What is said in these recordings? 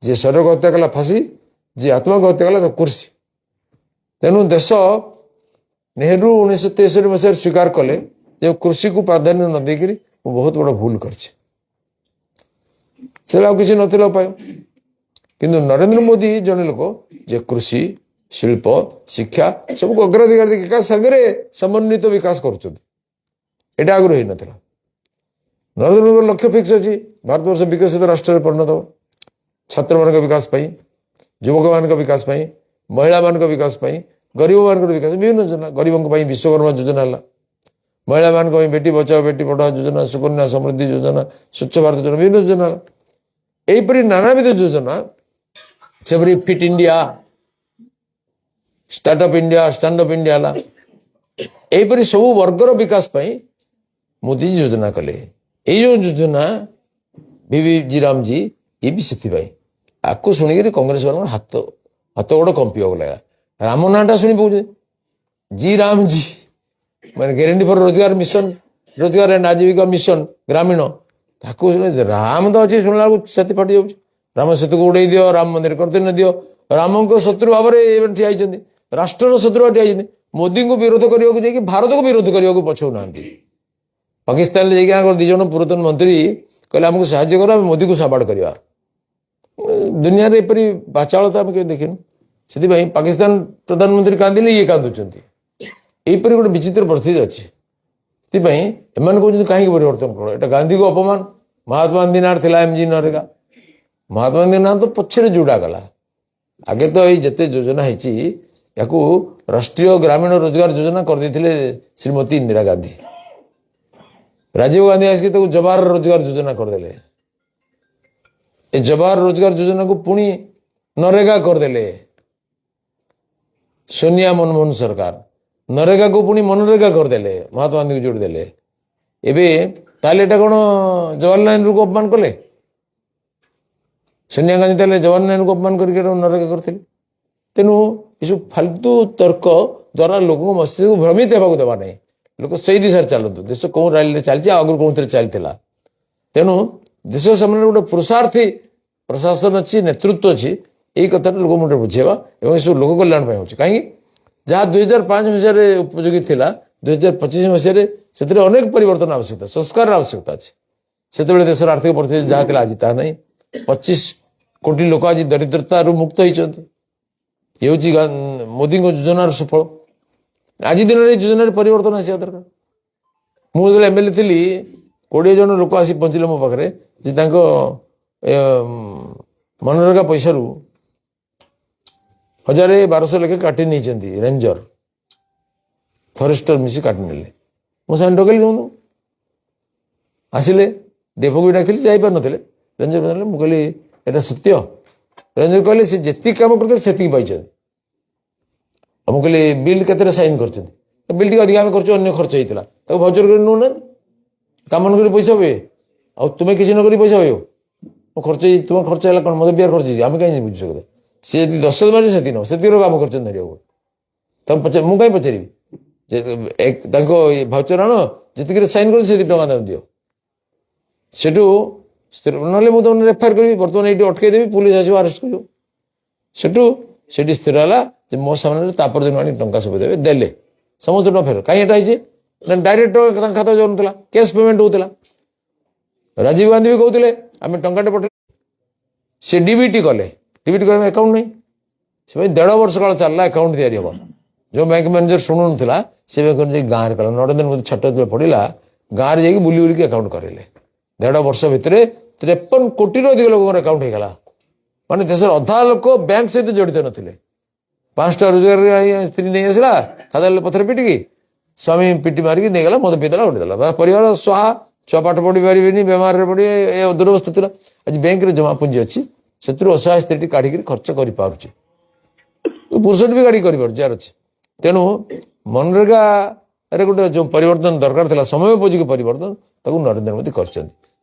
जी शरीर को हत्या कला फांसी जी आत्मा को हत्या कला तो कुर्सी तेणु देश नेहरू 1963 मसीह स्वीकार कले जो कृषि को प्राधान्य न देकर बहुत बड़ा भूल कर किसी नथिला उपाय किंतु नरेंद्र मोदी जने लोक जे कृषि शिल्प शिक्षा सबको अग्राधिकार देखिए सागरे समन्वित विकास करा आगु ही नाला नरेंद्र मोदी लक्ष्य फिक्स अच्छी भारत वर्ष विकसित राष्ट्र में परिणत हो छात्र मान विकास युवक मान विकास महिला मान विकास गरीब मान विकास विभिन्न योजना गरीबों विश्वकर्मा योजना है महिला मान बेटी बचाओ बेटी पढ़ाओ योजना सुकन्या समृद्धि योजना स्वच्छ भारत योजना विभिन्न योजना यहीपरि नानाविध योजना से fit India startup India standup India यहीपरि सब वर्गर विकास मोदी जी योजना कले यो योजना बीवी राम जी ये भी से आपको शुणिक कांग्रेस वालों हाथ हाथ गोड़ कंपी लगा राम नाटा शुणी पाऊे जी राम जी मैंने गारंटी फॉर रोजगार मिशन रोजगार एंड आजीविका मिशन ग्रामीण ताकू राम तो अच्छे शुणला से फाटी जाऊँ राम सेतु को उड़े दियो राम मंदिर करते न दियो राम को शत्रु भाव में ठिया राष्ट्र शत्रु ठिया मोदी को विरोध करने भारत को विरोध करने को पछौ ना पाकिस्तान जाकर दिजन पूर्वतन मंत्री कहले आमको साहाଯ୍य कर मोदी को साबाड़ करवा दुनिया एपरी बाचालता आम देखिनु से पाकिस्तान प्रधानमंत्री कांदिले ये कांदुंट यहीपरि गोटे विचित्र परिस्थिति अच्छी से कहते कहीं परिवर्तन करो यहाँ गांधी को अपमान महात्मा गांधी ना था एमजी नरेगा महात्मा गांधी ना तो पछरे जोड़ा गला आगे तो ये जिते योजना है राष्ट्रीय ग्रामीण रोजगार योजना कर देथिले श्रीमती इंदिरा गांधी राजीव गांधी आसिक जवाहर रोजगार योजना करदेले जवाहर रोजगार योजना को पुणी नरेगा करदेले सोनिया मनमोहन सरकार नरेगा को पुणी मनरेगा करदेले महात्मा गांधी को जोड़देले एवं ताले कौन जवाहरलाल नेहरू को अपमान कले सोनिया गांधी ताले जवाहरलाल नेहरू को अपमान करके नरेगा करते तेणु ये फालतू तर्क द्वारा लोक मस्तिष्क भ्रमित होगा देवा नहीं लोक से दिशा चलतु देश कौ रैली चलती आगु कौन चलता तेणु देश सामने गोटे पुरुषार्थी प्रशासन अच्छी नेतृत्व अच्छी यही कथा लोक मुझे बुझेगा और सब लोक कल्याण हो कहीं जहाँ 2005 मसीह उपयोगी थी 2025 मसीह से अनेक परिवर्तन आवश्यकता संस्कार आवश्यकता अच्छे से देशर आर्थिक परिस्थिति जहाँ थी आज ता नहीं 25 कोटी लोक आज दरिद्रता मुक्त होती ये हूँ मोदी योजनार सफल आज दिन में योजन परिवर्तन आसा दरकार मुझे एमएलए थी 20 जन लोक आसी पहुंचले मो पाखे मनरेगा पैसा 1000-1200 लेखे काटी नहीं रेंजर फॉरेस्टर मिसी काटी ने मुझे डकैली जाऊँ आसिले डेपो भी डाक जापार नी रेंजर मुझे यहाँ सत्य रेंजर कहले सी जी कम करते से पाई मुझे बिल के साइन कर बिल टी अधिक आम कर खर्च होता भजर कर नौ ना काम कर पैसा हुए आ तुम्हें किसी नक पैसा हुए खर्च तुम खर्च है कौन मत बिहार खर्च आम कहीं बुझ सकते सी 10 मारे से से काम कर तुम मुझे कहीं पचारि भाउचर आण जी सैन कर टाँग दियो सेठू ना मुझे रेफर करी बर्तमान ये अटकईदेवी पुलिस आसो आरेस्ट कर स्थिर है मो सामने तापर दिन आनी टाँग सब देवे देले समस्त टाँग फेर कहीं ना डायरेक्ट खाता जाऊला कैश पेमेंट होता राजीव गांधी भी कहते आम टाटे पठे सी डीबीटी कले डीबीटी कले अकाउंट नहीं से 1.5 वर्ष काल चलला अकाउंट तैयारी हम जो बैंक मैनेजर शुणु ना से गाँव कला 9 दिन मत छठ पड़ा गाँव में बुली बुलिक अकाउंट करेले 1.5 वर्ष भितर 53 कोटी अधिक लोक अकाउंट होगा माने देशर अधा लोक बैंक सहित जड़ित नथिले 5टा रोजगार स्त्री नहीं आसला खाता पथर पिटिकी स्वामी पिटी मारिकी नहीं गला मत पीदेला उठेदेला परिवार स्वाहा छुआ पाठ पढ़ी पारे बेमार पड़े दुरवस्था था आज बैंक रे जमा पुंजी अच्छी से असहाय स्त्री काढ़ी खर्च कर पुरुष भी गाड़ी कर तेणु मनरेगा गोटे जो परिवर्तन दरकार था समयोपयोगी परिवर्तन ताकू नरेंद्र मोदी कर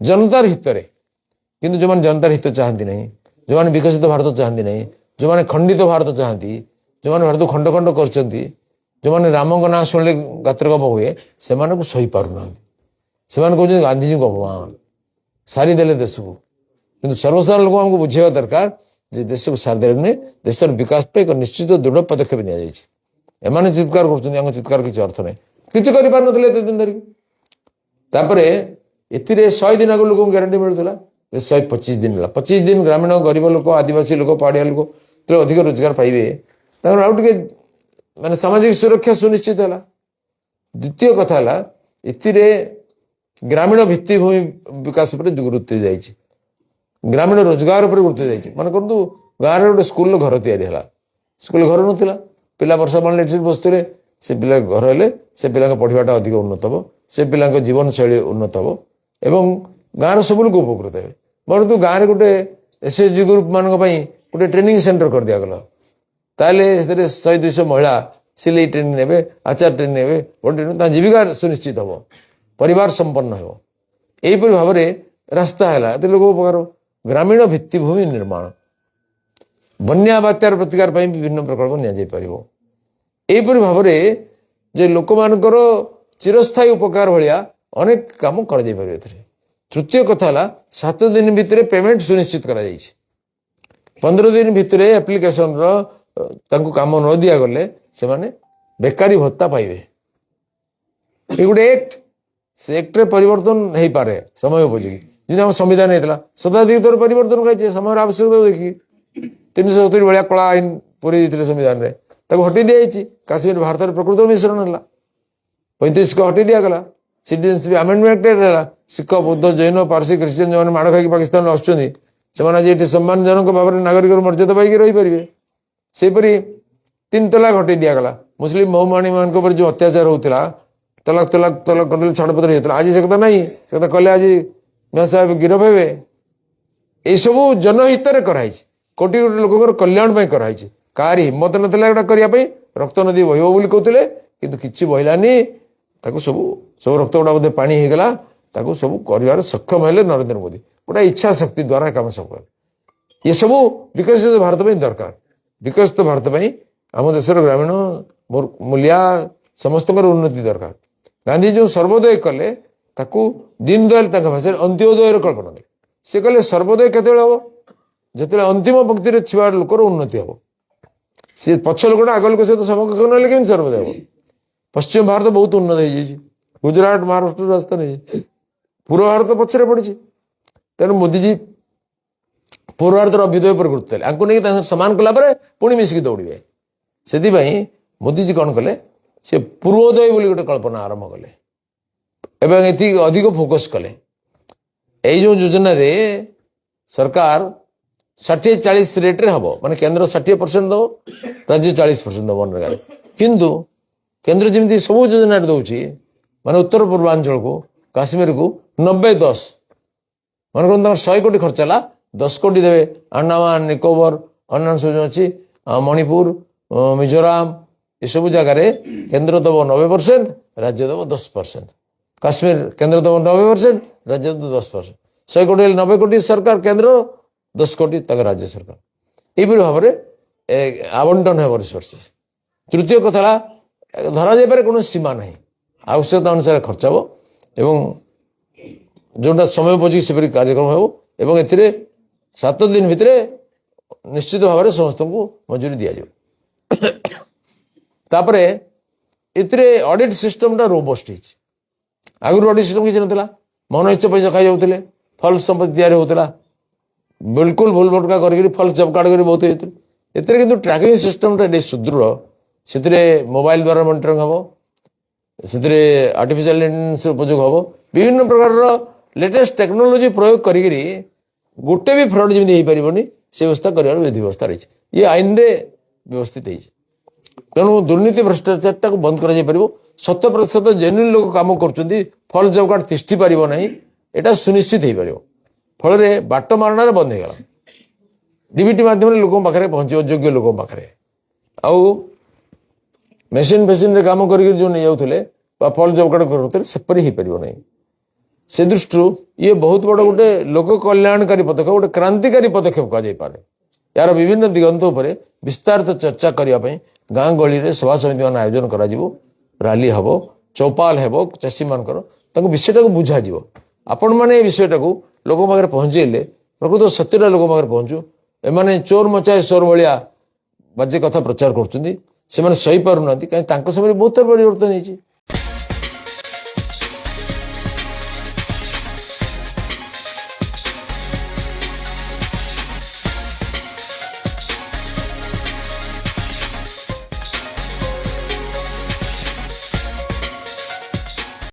जनतार हित किंतु जो जनतार हित चाहती नहीं जो मैंने विकसित भारत चाहती नहीं जो मैंने खंडित भारत चाहती जो मैंने भारत खंड खंड कर जो मैंने राम ना शुणिले गात्रगप हुए से सही पार ना से कहते गांधीजी को अपमान सारीदेले देश को କିନ୍ତୁ ସର୍ବସାଧାରଣ ଲୋକ ଆମକୁ ବୁଝେଇବା ଦରକାର ଯେ ଦେଶକୁ ସାରିଦେଲେ ନୁହେଁ, ଦେଶର ବିକାଶ ପାଇଁ ଏକ ନିଶ୍ଚିତ ଦୃଢ଼ ପଦକ୍ଷେପ ନିଆଯାଇଛି। ଏମାନେ ଚିତ୍କାର କରୁଛନ୍ତି, ଆମ ଚିତ୍କାର କିଛି ଅର୍ଥ ନାହିଁ, କିଛି କରିପାରୁନଥିଲେ ଏତେ ଦିନ ଧରିକି। ତାପରେ ଏଥିରେ 100 ଦିନ ଆଗରୁ ଲୋକଙ୍କୁ ଗ୍ୟାରେଣ୍ଟି ମିଳୁଥିଲା, 125 ଦିନ ହେଲା। 25 ଦିନ ଗ୍ରାମୀଣ ଗରିବ ଲୋକ, ଆଦିବାସୀ ଲୋକ, ପାହାଡ଼ିଆ ଲୋକ ଯେତେବେଳେ ଅଧିକ ରୋଜଗାର ପାଇବେ ତାଙ୍କର ଆଉ ଟିକେ ମାନେ ସାମାଜିକ ସୁରକ୍ଷା ସୁନିଶ୍ଚିତ ହେଲା। ଦ୍ୱିତୀୟ କଥା ହେଲା ଏଥିରେ ଗ୍ରାମୀଣ ଭିତ୍ତିଭୂମି ବିକାଶ ଉପରେ ଗୁରୁତ୍ୱ ଦିଆଯାଇଛି, ଗ୍ରାମୀଣ ରୋଜଗାର ଉପରେ ଗୁରୁତ୍ୱ ଦିଆଯାଇଛି। ମାନେ କରନ୍ତୁ ଗାଁରେ ଗୋଟେ ସ୍କୁଲର ଘର ତିଆରି ହେଲା, ସ୍କୁଲ ଘର ନଥିଲା, ପିଲା ବର୍ଷା ପାଣିରେ ଏଠି ବସୁଥିଲେ, ସେ ପିଲା ଘର ହେଲେ ସେ ପିଲାଙ୍କ ପଢ଼ିବାଟା ଅଧିକ ଉନ୍ନତ ହେବ, ସେ ପିଲାଙ୍କ ଜୀବନଶୈଳୀ ଉନ୍ନତ ହେବ ଏବଂ ଗାଁର ସବୁ ଲୋକ ଉପକୃତ ହେବେ। ବରନ୍ତୁ ଗାଁରେ ଗୋଟେ SHG ଗ୍ରୁପ ମାନଙ୍କ ପାଇଁ ଗୋଟେ ଟ୍ରେନିଂ ସେଣ୍ଟର କରିଦିଆଗଲା, ତାହେଲେ ସେଥିରେ 100-200 ମହିଳା ସିଲେଇ ଟ୍ରେନିଂ ନେବେ, ଆଚାର ଟ୍ରେନିଂ ନେବେ, ତାଙ୍କ ଜୀବିକା ସୁନିଶ୍ଚିତ ହେବ, ପରିବାର ସମ୍ପନ୍ନ ହେବ। ଏହିପରି ଭାବରେ ରାସ୍ତା ହେଲା, ଏତେ ଲୋକ ଉପକାର। ଗ୍ରାମୀଣ ଭିତ୍ତିଭୂମି ନିର୍ମାଣ, ବନ୍ୟା ବାତ୍ୟାର ପ୍ରତିକାର ପାଇଁ ବିଭିନ୍ନ ପ୍ରକଳ୍ପ ନିଆଯାଇପାରିବ। ଏହିପରି ଭାବରେ ଯେ ଲୋକମାନଙ୍କର ଚିରସ୍ଥାୟୀ ଉପକାର ଭଳିଆ ଅନେକ କାମ କରାଯାଇପାରିବ ଏଥିରେ। ତୃତୀୟ କଥା ହେଲା 7 ଦିନ ଭିତରେ ପେମେଣ୍ଟ ସୁନିଶ୍ଚିତ କରାଯାଇଛି। 15 ଦିନ ଭିତରେ ଆପ୍ଲିକେସନର ତାଙ୍କୁ କାମ ନ ଦିଆଗଲେ ସେମାନେ ବେକାରୀ ଭତ୍ତା ପାଇବେ। ଏ ଗୋଟେ ଆକ୍ଟ, ସେ ଆକ୍ଟରେ ପରିବର୍ତ୍ତନ ହେଇପାରେ ସମୟ ଉପଯୋଗୀ। ଯେମିତି ଆମ ସମ୍ବିଧାନ ହେଇଥିଲା, ଶତାଧିକ ଥର ପରିବର୍ତ୍ତନ କରାଯାଇଛି ସମୟର ଆବଶ୍ୟକତା ଦେଖି। 370 ଭଳିଆ କଳା ଆଇନ ପୁରେଇ ଦେଇଥିଲେ ସମ୍ବିଧାନରେ, ତାକୁ ହଟେଇ ଦିଆଯାଇଛି। କାଶ୍ମୀର ଭାରତର ପ୍ରକୃତ ମିଶ୍ରଣ ହେଲା, 35 ହଟେଇ ଦିଆଗଲା। ସିଟିଜେନସିପ୍ ଆମେଣ୍ଡମେଣ୍ଟ ହେଲା, ଶିଖ, ବୌଦ୍ଧ, ଜୈନ, ପାର୍ସୀ, ଖ୍ରୀଷ୍ଟିଆନ ଯେଉଁମାନେ ମାଡ଼ ଖାଇକି ପାକିସ୍ତାନରୁ ଆସୁଛନ୍ତି ସେମାନେ ଆଜି ଏଠି ସମ୍ମାନଜନକ ଭାବରେ ନାଗରିକର ମର୍ଯ୍ୟାଦା ପାଇକି ରହିପାରିବେ। ସେହିପରି 3 ତଲାକ ହଟେଇ ଦିଆଗଲା। ମୁସଲିମ ବହୁମାଣୀ ମାନଙ୍କ ଉପରେ ଯେଉଁ ଅତ୍ୟାଚାର ହଉଥିଲା, ତଲାକ ତଲାକ ତଲାକ କରିଦେଲେ ଛାଡ଼ପତ୍ର ହେଇଥିଲା, ଆଜି ସେ କଥା ନାହିଁ। ସେ କଥା କଲେ ଆଜି ମିଆଁ ସାହେବ ଗିରଫ ହେବେ। ଏଇସବୁ ଜନହିତରେ କରାହେଇଛି, କୋଟି କୋଟି ଲୋକଙ୍କର କଲ୍ୟାଣ ପାଇଁ କରାହେଇଛି। କାହାରି ହିମ୍ମତ ନଥିଲା ଏଗୁଡ଼ା କରିବା ପାଇଁ। ରକ୍ତ ନଦୀ ବହିବ ବୋଲି କହୁଥିଲେ, କିନ୍ତୁ କିଛି ବହିଲାନି। ତାକୁ ସବୁ ରକ୍ତ ଗୁଡ଼ା ବୋଧେ ପାଣି ହେଇଗଲା, ତାକୁ ସବୁ କରିବାର ସକ୍ଷମ ହେଲେ ନରେନ୍ଦ୍ର ମୋଦୀ। ଗୋଟେ ଇଚ୍ଛା ଶକ୍ତି ଦ୍ୱାରା କାମ ସବୁ କଲେ। ଏସବୁ ବିକଶିତ ଭାରତ ପାଇଁ ଦରକାର। ବିକଶିତ ଭାରତ ପାଇଁ ଆମ ଦେଶର ଗ୍ରାମୀଣ ମୂଲିଆ ସମସ୍ତଙ୍କର ଉନ୍ନତି ଦରକାର। ଗାନ୍ଧୀ ଯେଉଁ ସର୍ବୋଦୟ କଲେ ତାକୁ ଦୀନଦୟାଲ ତାଙ୍କ ଭାଷାରେ ଅନ୍ତ୍ୟୋଦୟର କଳ୍ପନା କଲେ। ସେ କହିଲେ ସର୍ବୋଦୟ କେତେବେଳେ ହେବ? ଯେତେବେଳେ ଅନ୍ତିମ ପକ୍ତିରେ ଥିବା ଲୋକର ଉନ୍ନତି ହେବ। ସେ ପଛ ଲୋକଟା ଆଗ ଲୋକ ସହିତ ସମକକ୍ଷ ନହେଲେ କେମିତି ସର୍ବୋଦୟ ହେବ? ପଶ୍ଚିମ ଭାରତ ବହୁତ ଉନ୍ନତ ହେଇଯାଇଛି, ଗୁଜରାଟ, ମହାରାଷ୍ଟ୍ର, ରାଜସ୍ଥାନ ହେଇଯାଇଛି। ପୂର୍ବ ଭାରତ ପଛରେ ପଡ଼ିଛି। ତେଣୁ ମୋଦିଜୀ ପୂର୍ବ ଭାରତର ଅଭ୍ୟୁଦୟ ଉପରେ ଗୁରୁତ୍ୱ ଦେଲେ, ଆଙ୍କୁ ନେଇକି ତାଙ୍କ ସମାନ କଲା ପରେ ପୁଣି ମିଶିକି ଦୌଡ଼ିବେ। ସେଥିପାଇଁ ମୋଦିଜୀ କ'ଣ କଲେ, ସେ ପୂର୍ବୋଦୟ ବୋଲି ଗୋଟେ କଳ୍ପନା ଆରମ୍ଭ କଲେ ଏବଂ ଏଥିକି ଅଧିକ ଫୋକସ୍ କଲେ। ଏଇ ଯେଉଁ ଯୋଜନାରେ ସରକାର 60-40 ରେଟ୍ରେ ହେବ, ମାନେ କେନ୍ଦ୍ର 60% ଦେବ, ରାଜ୍ୟ 40% ଦେବ ମନରେଗାରେ। କିନ୍ତୁ କେନ୍ଦ୍ର ଯେମିତି ସବୁ ଯୋଜନାରେ ଦେଉଛି, ମାନେ ଉତ୍ତର ପୂର୍ବାଞ୍ଚଳକୁ, କାଶ୍ମୀରକୁ 90-10, ମନେ କରନ୍ତୁ ତାଙ୍କର 100 କୋଟି ଖର୍ଚ୍ଚ ହେଲା, 10 କୋଟି ଦେବେ ଆଣ୍ଡାମାନ ନିକୋବର, ଅନ୍ୟାନ୍ୟ ସବୁ ଯେଉଁ ଅଛି ମଣିପୁର, ମିଜୋରାମ, ଏସବୁ ଜାଗାରେ କେନ୍ଦ୍ର ଦେବ 90%, ରାଜ୍ୟ ଦେବ 10%। କାଶ୍ମୀର କେନ୍ଦ୍ର ଦେବ 90%, ରାଜ୍ୟ ଦେବ 10%। 100 କୋଟି ହେଲେ 90 କୋଟି ସରକାର କେନ୍ଦ୍ର, 10 କୋଟି ତାଙ୍କ ରାଜ୍ୟ ସରକାର। ଏଇଭଳି ଭାବରେ ଆବଣ୍ଟନ ହେବ ରିସୋର୍ସେସ୍। ତୃତୀୟ କଥା ହେଲା ଧରାଯାଇପାରେ କୌଣସି ସୀମା ନାହିଁ, ଆବଶ୍ୟକତା ଅନୁସାରେ ଖର୍ଚ୍ଚ ହେବ ଏବଂ ଯେଉଁଟା ସମୟ ଉପଯୋଗୀ ସେପରି କାର୍ଯ୍ୟକ୍ରମ ହେବ ଏବଂ ଏଥିରେ 7 ଦିନ ଭିତରେ ନିଶ୍ଚିତ ଭାବରେ ସମସ୍ତଙ୍କୁ ମଜୁରୀ ଦିଆଯିବ। ତାପରେ ଏଥିରେ ଅଡିଟ୍ ସିଷ୍ଟମଟା ରୋବଷ୍ଟ ହେଇଛି। ଆଗରୁ ଅଡିଟ୍ ସିଷ୍ଟମ କିଛି ନଥିଲା, ମନ ଇଚ୍ଛା ପଇସା ଖାଇଯାଉଥିଲେ, ଫଲ୍ସ ସମ୍ପତ୍ତି ତିଆରି ହେଉଥିଲା, ବିଲକୁଲ ଭୁଲ ଭଟକା କରିକି ଫଲ୍ସ ଜବ୍ କାର୍ଡ କରି ବହୁତ ହେଇଥିଲେ। ଏଥିରେ କିନ୍ତୁ ଟ୍ରାକିଂ ସିଷ୍ଟମଟା ଏଠି ସୁଦୃଢ଼। ସେଥିରେ ମୋବାଇଲ ଦ୍ୱାରା ମନିଟରିଂ ହେବ, ସେଥିରେ ଆର୍ଟିଫିସିଆଲ ଇଣ୍ଟେଲିଜେନ୍ସର ଉପଯୋଗ ହେବ, ବିଭିନ୍ନ ପ୍ରକାରର ଲେଟେଷ୍ଟ ଟେକ୍ନୋଲୋଜି ପ୍ରୟୋଗ କରିକିରି ଗୋଟେ ବି ଫ୍ରଡ୍ ଯେମିତି ହେଇପାରିବନି ସେ ବ୍ୟବସ୍ଥା କରିବାର ବିଧି ବ୍ୟବସ୍ଥା ରହିଛି। ଇଏ ଆଇନରେ ବ୍ୟବସ୍ଥିତ ହେଇଛି। ତେଣୁ ଦୁର୍ନୀତି ଭ୍ରଷ୍ଟାଚାରଟାକୁ ବନ୍ଦ କରାଯାଇପାରିବ। 100% ଜେନ୍ୟୁନ୍ ଲୋକ କାମ କରୁଛନ୍ତି, ଫଲ୍ସ ଜବ୍ କାର୍ଡ ତିଷ୍ଠି ପାରିବ ନାହିଁ, ଏଇଟା ସୁନିଶ୍ଚିତ ହେଇପାରିବ। ଫଳରେ ବାଟ ମାରଣାରେ ବନ୍ଦ ହେଇଗଲା। ଡିବିଟି ମାଧ୍ୟମରେ ଲୋକଙ୍କ ପାଖରେ ପହଞ୍ଚିବ, ଯୋଗ୍ୟ ଲୋକଙ୍କ ପାଖରେ। ଆଉ ମେସିନରେ କାମ କରିକି ଯେଉଁ ନେଇଯାଉଥିଲେ ବା ଫଲ୍ସ ଜବ୍ କାର୍ଡ କରୁଥିଲେ ସେପରି ହେଇପାରିବ ନାହିଁ। ସେ ଦୃଷ୍ଟିରୁ ଇଏ ବହୁତ ବଡ଼ ଗୋଟେ ଲୋକ କଲ୍ୟାଣକାରୀ ପଦକ୍ଷେପ, ଗୋଟେ କ୍ରାନ୍ତିକାରୀ ପଦକ୍ଷେପ କୁହାଯାଇପାରେ। ଏହାର ବିଭିନ୍ନ ଦିଗନ୍ତ ଉପରେ ବିସ୍ତାରିତ ଚର୍ଚ୍ଚା କରିବା ପାଇଁ ଗାଁ ଗହଳିରେ ସଭା ସମିତିମାନ ଆୟୋଜନ କରାଯିବ, ରାଲି ହେବ, ଚୌପାଲ ହେବ, ଚାଷୀମାନଙ୍କର ତାଙ୍କୁ ବିଷୟଟାକୁ ବୁଝାଯିବ। ଆପଣମାନେ ଏ ବିଷୟଟାକୁ ଲୋକଙ୍କ ପାଖରେ ପହଞ୍ଚେଇଲେ ପ୍ରକୃତ ସତ୍ୟଟା ଲୋକ ପାଖରେ ପହଞ୍ଚୁ। ଏମାନେ ଚୋର ମଚାଏ ଚୋର ଭଳିଆ ବାଜେ କଥା ପ୍ରଚାର କରୁଛନ୍ତି, ସେମାନେ ସହିପାରୁନାହାନ୍ତି, କାହିଁକି ତାଙ୍କ ସମୟରେ ବହୁତ ପରିବର୍ତ୍ତନ ହେଇଛି।